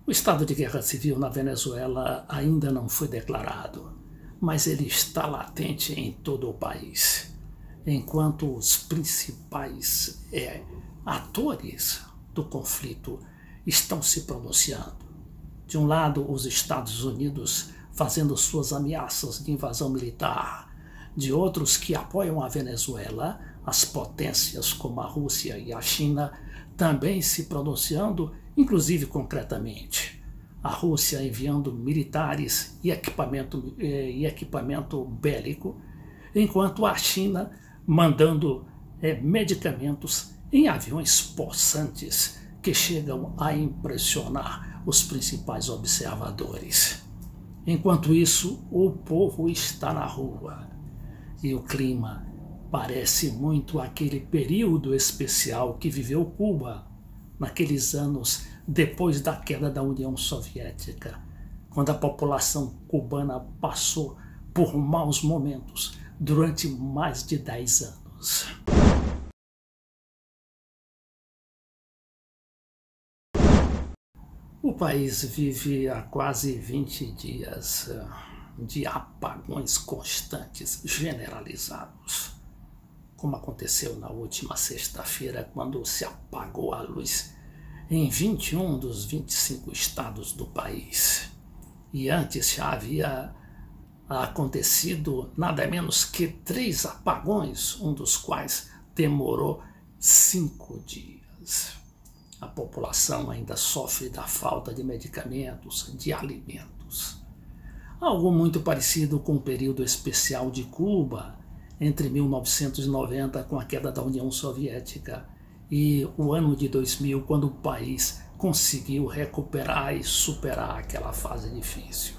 O estado de guerra civil na Venezuela ainda não foi declarado, mas ele está latente em todo o país, enquanto os principais atores do conflito estão se pronunciando. De um lado, os Estados Unidos fazendo suas ameaças de invasão militar, de outros que apoiam a Venezuela, as potências como a Rússia e a China também se pronunciando, inclusive concretamente. A Rússia enviando militares e equipamento bélico, enquanto a China mandando medicamentos em aviões possantes que chegam a impressionar os principais observadores. Enquanto isso, o povo está na rua e o clima parece muito aquele período especial que viveu Cuba naqueles anos depois da queda da União Soviética, quando a população cubana passou por maus momentos durante mais de 10 anos. O país vive há quase 20 dias de apagões constantes, generalizados, como aconteceu na última sexta-feira, quando se apagou a luz em 21 dos 25 estados do país. E antes já havia acontecido nada menos que 3 apagões, um dos quais demorou 5 dias. A população ainda sofre da falta de medicamentos, de alimentos. Algo muito parecido com o período especial de Cuba, entre 1990, com a queda da União Soviética, e o ano de 2000, quando o país conseguiu recuperar e superar aquela fase difícil.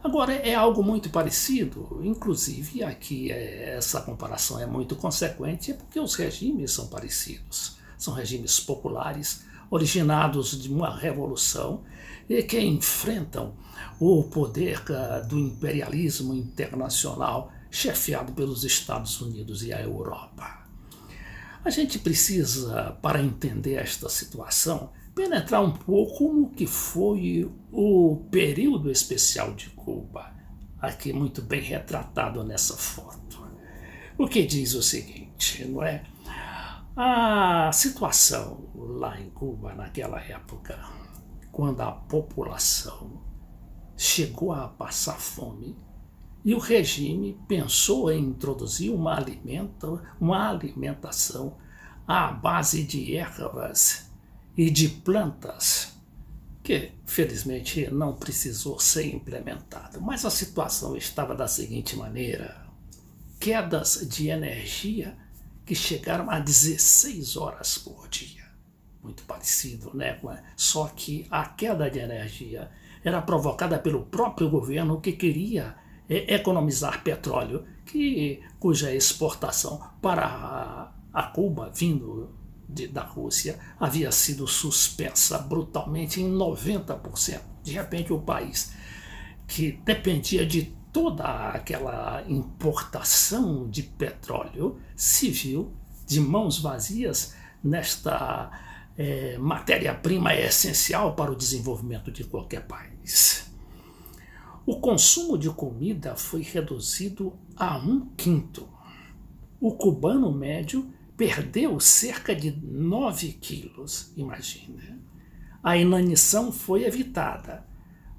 Agora, é algo muito parecido, inclusive aqui essa comparação é muito consequente, porque os regimes são parecidos. São regimes populares, originados de uma revolução e que enfrentam o poder do imperialismo internacional chefiado pelos Estados Unidos e a Europa. A gente precisa, para entender esta situação, penetrar um pouco no que foi o período especial de Cuba, aqui muito bem retratado nessa foto. O que diz o seguinte, não é? A situação lá em Cuba, naquela época, quando a população chegou a passar fome e o regime pensou em introduzir uma alimentação à base de ervas e de plantas, que felizmente não precisou ser implementado. Mas a situação estava da seguinte maneira: quedas de energia que chegaram a 16 horas por dia. Muito parecido, né? Só que a queda de energia era provocada pelo próprio governo, que queria economizar petróleo, cuja exportação para a Cuba, vindo da Rússia, havia sido suspensa brutalmente em 90%. De repente, o país, que dependia de toda aquela importação de petróleo, se viu de mãos vazias nesta matéria-prima essencial para o desenvolvimento de qualquer país. O consumo de comida foi reduzido a 1/5. O cubano médio perdeu cerca de 9 quilos, imagina. A inanição foi evitada,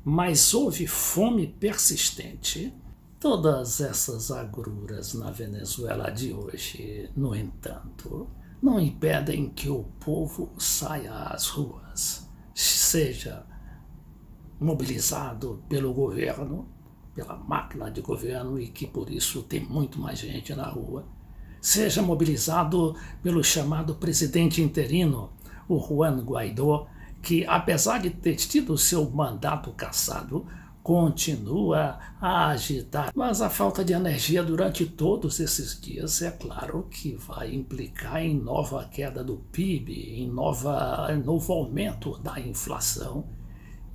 mas houve fome persistente. Todas essas agruras na Venezuela de hoje, no entanto, não impedem que o povo saia às ruas, seja mobilizado pelo governo, pela máquina de governo, e que por isso tem muito mais gente na rua, seja mobilizado pelo chamado presidente interino, o Juan Guaidó, que, apesar de ter tido seu mandato cassado, continua a agitar. Mas a falta de energia durante todos esses dias, é claro que vai implicar em nova queda do PIB, em novo aumento da inflação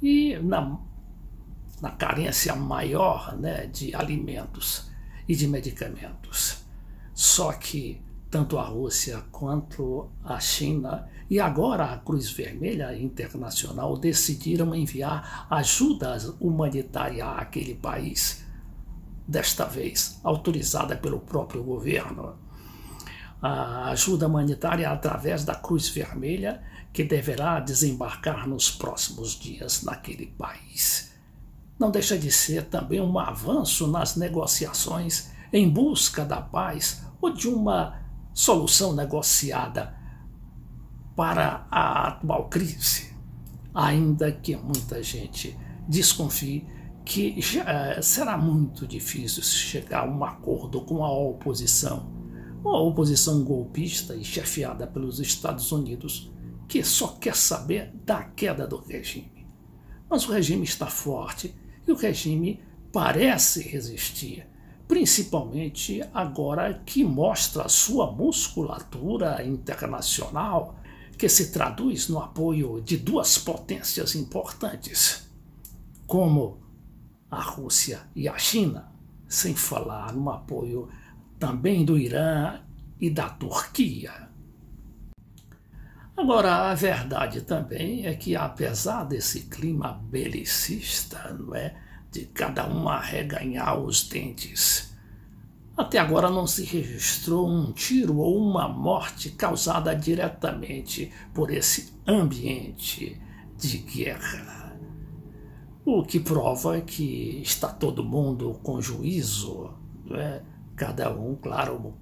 e na carência maior, né, de alimentos e de medicamentos. Só que tanto a Rússia quanto a China e agora a Cruz Vermelha Internacional decidiram enviar ajuda humanitária àquele país, desta vez autorizada pelo próprio governo. A ajuda humanitária através da Cruz Vermelha, que deverá desembarcar nos próximos dias naquele país. Não deixa de ser também um avanço nas negociações em busca da paz ou de uma solução negociada para a atual crise, ainda que muita gente desconfie que será muito difícil chegar a um acordo com a oposição golpista e chefiada pelos Estados Unidos, que só quer saber da queda do regime. Mas o regime está forte e o regime parece resistir, principalmente agora que mostra sua musculatura internacional, que se traduz no apoio de duas potências importantes, como a Rússia e a China, sem falar no apoio também do Irã e da Turquia. Agora, a verdade também é que, apesar desse clima belicista, não é, de cada um arreganhar os dentes, até agora não se registrou um tiro ou uma morte causada diretamente por esse ambiente de guerra. O que prova que está todo mundo com juízo, não é? Cada um, claro,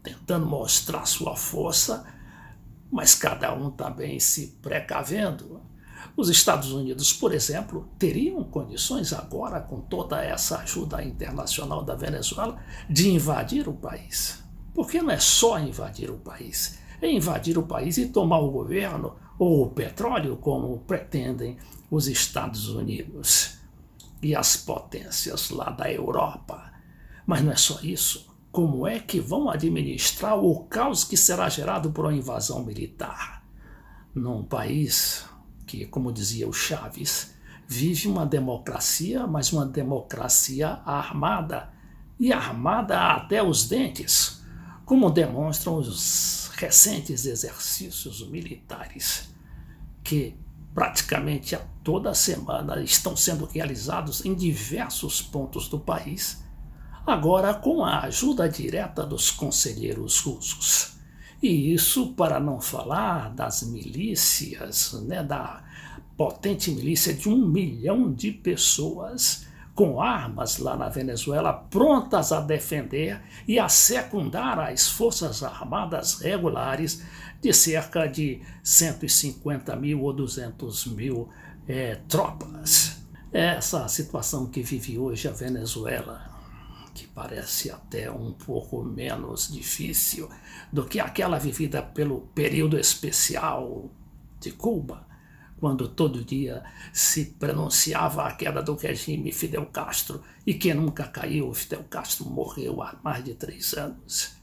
tentando mostrar sua força, mas cada um também se precavendo. Os Estados Unidos, por exemplo, teriam condições agora, com toda essa ajuda internacional da Venezuela, de invadir o país. Porque não é só invadir o país, é invadir o país e tomar o governo ou o petróleo, como pretendem os Estados Unidos e as potências lá da Europa. Mas não é só isso. Como é que vão administrar o caos que será gerado por uma invasão militar? Num país que, como dizia o Chaves, vive uma democracia, mas uma democracia armada, e armada até os dentes, como demonstram os recentes exercícios militares, que praticamente a toda semana estão sendo realizados em diversos pontos do país, agora com a ajuda direta dos conselheiros russos. E isso para não falar das milícias, né, da potente milícia de 1 milhão de pessoas com armas lá na Venezuela, prontas a defender e a secundar as forças armadas regulares de cerca de 150 mil ou 200 mil tropas. Essa situação que vive hoje a Venezuela, que parece até um pouco menos difícil do que aquela vivida pelo período especial de Cuba, quando todo dia se pronunciava a queda do regime Fidel Castro, e que nunca caiu. Fidel Castro morreu há mais de 3 anos.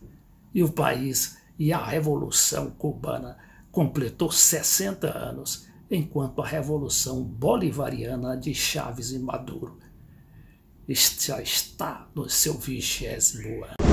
E o país e a Revolução Cubana completou 60 anos, enquanto a Revolução Bolivariana de Chávez e Maduro já está no seu 20º ano.